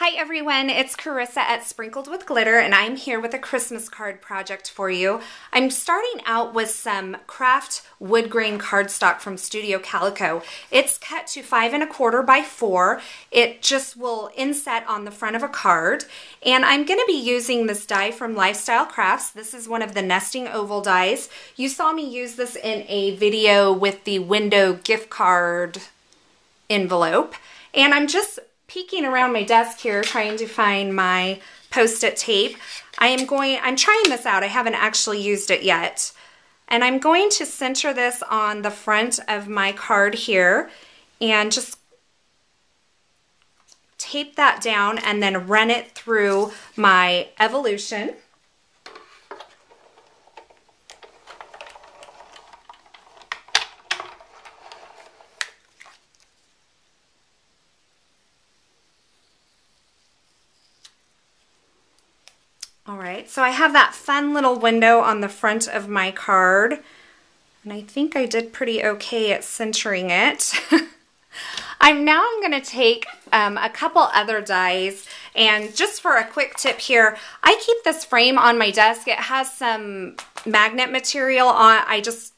Hi everyone, it's Carissa at Sprinkled with Glitter, and I'm here with a Christmas card project for you. I'm starting out with some craft wood grain cardstock from Studio Calico. It's cut to 5 1/4 by 4. It just will inset on the front of a card, and I'm going to be using this die from Lifestyle Crafts. This is one of the nesting oval dies. You saw me use this in a video with the window gift card envelope, and I'm just peeking around my desk here trying to find my post-it tape. I'm trying this out. I haven't actually used it yet. And I'm going to center this on the front of my card here and just tape that down and then run it through my Evolution. All right, so I have that fun little window on the front of my card, and I think I did pretty okay at centering it. I'm going to take a couple other dies, and just for a quick tip here, I keep this frame on my desk. It has some magnet material on. I just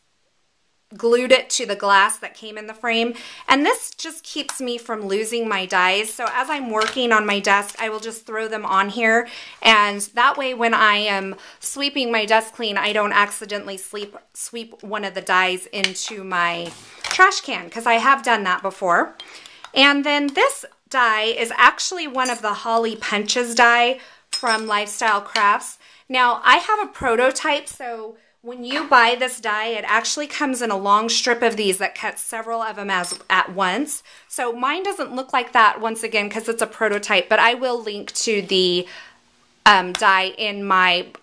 glued it to the glass that came in the frame, and this just keeps me from losing my dies. So as I'm working on my desk, I will just throw them on here, and that way when I am sweeping my desk clean, I don't accidentally sweep one of the dies into my trash can, because I have done that before. And then this die is actually one of the Holly Punches die from Lifestyle Crafts. Now I have a prototype, so when you buy this die, it actually comes in a long strip of these that cuts several of them at once. So mine doesn't look like that, once again, because it's a prototype, but I will link to the die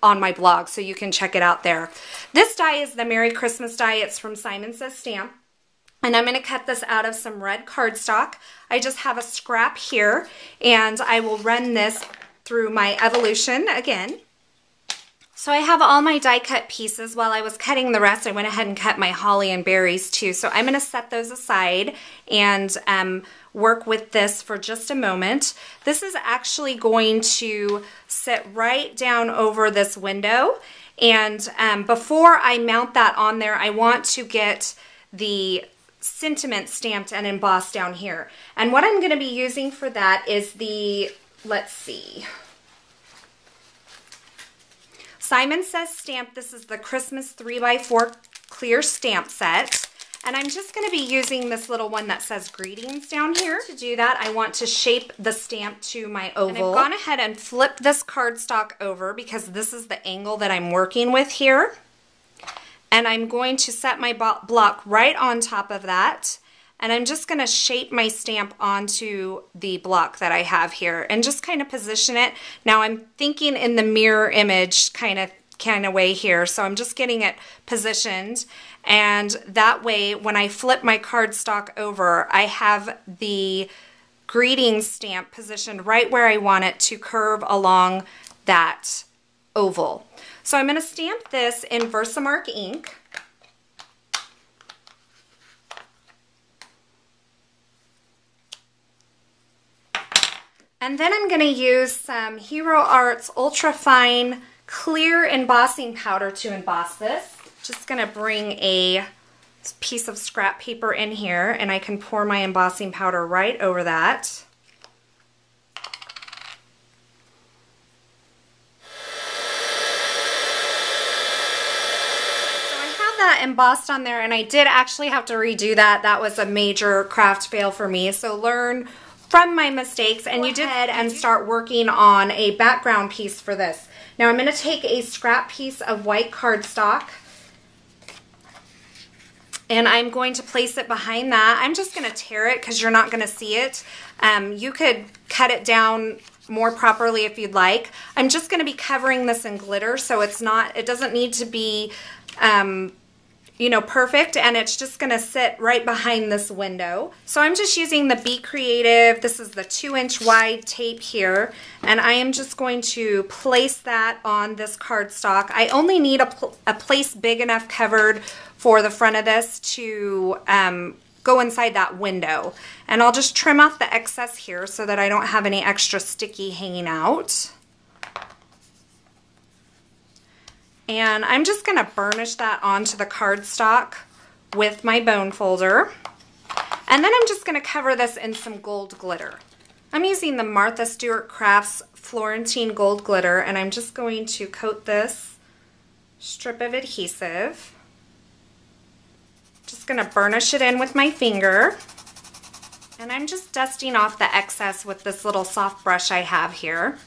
on my blog, so you can check it out there. This die is the Merry Christmas die. It's from Simon Says Stamp. And I'm going to cut this out of some red cardstock. I just have a scrap here, and I will run this through my Evolution again. So I have all my die cut pieces. While I was cutting the rest, I went ahead and cut my holly and berries too. So I'm going to set those aside and work with this for just a moment. This is actually going to sit right down over this window. And before I mount that on there, I want to get the sentiment stamped and embossed down here. And what I'm going to be using for that is the, let's see, Simon Says Stamp. This is the Christmas 3x4 clear stamp set. And I'm just going to be using this little one that says greetings down here. To do that, I want to shape the stamp to my oval. And I've gone ahead and flipped this cardstock over because this is the angle that I'm working with here. And I'm going to set my block right on top of that. And I'm just going to shape my stamp onto the block that I have here and just kind of position it. Now I'm thinking in the mirror image kind of way here. So I'm just getting it positioned. And that way when I flip my cardstock over, I have the greetings stamp positioned right where I want it to curve along that oval. So I'm going to stamp this in Versamark ink. And then I'm going to use some Hero Arts Ultra Fine Clear Embossing Powder to emboss this. Just going to bring a piece of scrap paper in here, and I can pour my embossing powder right over that. So I have that embossed on there, and I did actually have to redo that. That was a major craft fail for me. So learn from my mistakes, and you did ahead and start working on a background piece for this. Now I'm going to take a scrap piece of white cardstock, and I'm going to place it behind that. I'm just going to tear it because you're not going to see it. You could cut it down more properly if you'd like. I'm just going to be covering this in glitter, so it doesn't need to be you know, perfect, and it's just going to sit right behind this window. So I'm just using the Be Creative. This is the 2-inch wide tape here, and I am just going to place that on this cardstock. I only need a place big enough covered for the front of this to go inside that window. And I'll just trim off the excess here so that I don't have any extra sticky hanging out. And I'm just going to burnish that onto the cardstock with my bone folder. And then I'm just going to cover this in some gold glitter. I'm using the Martha Stewart Crafts Florentine Gold Glitter, and I'm just going to coat this strip of adhesive. Just going to burnish it in with my finger. And I'm just dusting off the excess with this little soft brush I have here.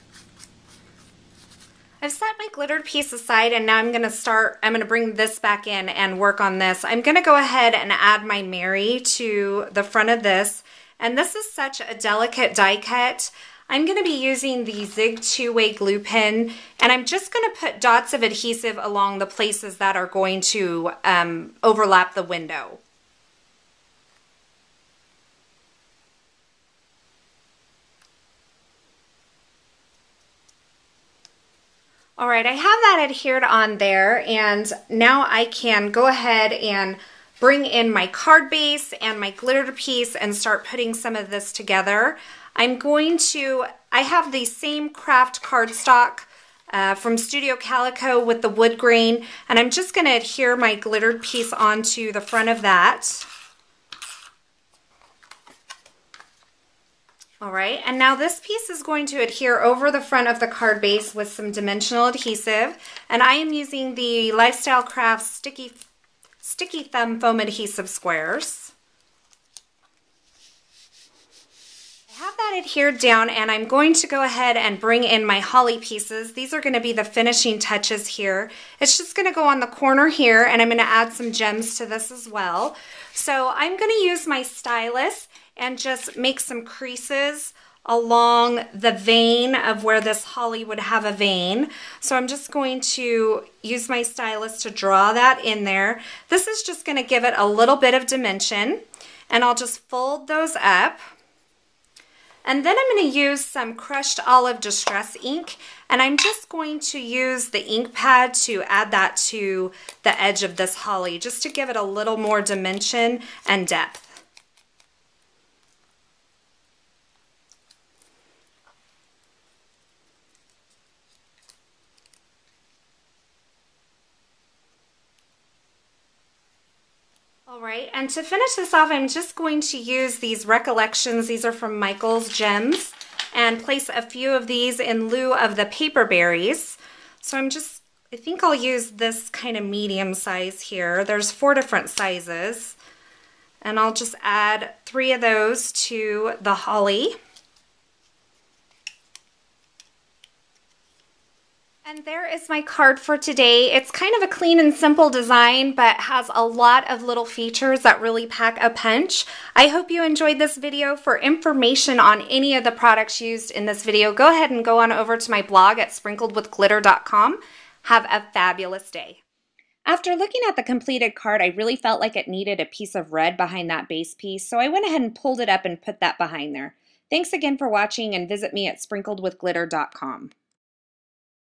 I've set my glittered piece aside, and now I'm going to bring this back in and work on this. I'm going to go ahead and add my Mary to the front of this, and this is such a delicate die cut. I'm going to be using the Zig 2-way glue pen, and I'm just going to put dots of adhesive along the places that are going to overlap the window. All right, I have that adhered on there, and now I can go ahead and bring in my card base and my glittered piece and start putting some of this together. I have the same craft cardstock from Studio Calico with the wood grain, and I'm just going to adhere my glittered piece onto the front of that. All right, and now this piece is going to adhere over the front of the card base with some dimensional adhesive, and I am using the Lifestyle Crafts Sticky Thumb Foam Adhesive Squares. I have that adhered down, and I'm going to go ahead and bring in my holly pieces. These are going to be the finishing touches here. It's just going to go on the corner here, and I'm going to add some gems to this as well. So I'm going to use my stylus and just make some creases along the vein of where this holly would have a vein. So I'm just going to use my stylus to draw that in there. This is just going to give it a little bit of dimension, and I'll just fold those up. And then I'm going to use some crushed olive distress ink, and I'm just going to use the ink pad to add that to the edge of this holly, just to give it a little more dimension and depth. All right, and to finish this off, I'm just going to use these Recollections. These are from Michaels Gems, and place a few of these in lieu of the paper berries. So I think I'll use this kind of medium size here. There's 4 different sizes, and I'll just add 3 of those to the holly. And there is my card for today. It's kind of a clean and simple design, but has a lot of little features that really pack a punch. I hope you enjoyed this video. For information on any of the products used in this video, go ahead and go on over to my blog at sprinkledwithglitter.com. Have a fabulous day. After looking at the completed card, I really felt like it needed a piece of red behind that base piece, so I went ahead and pulled it up and put that behind there. Thanks again for watching, and visit me at sprinkledwithglitter.com.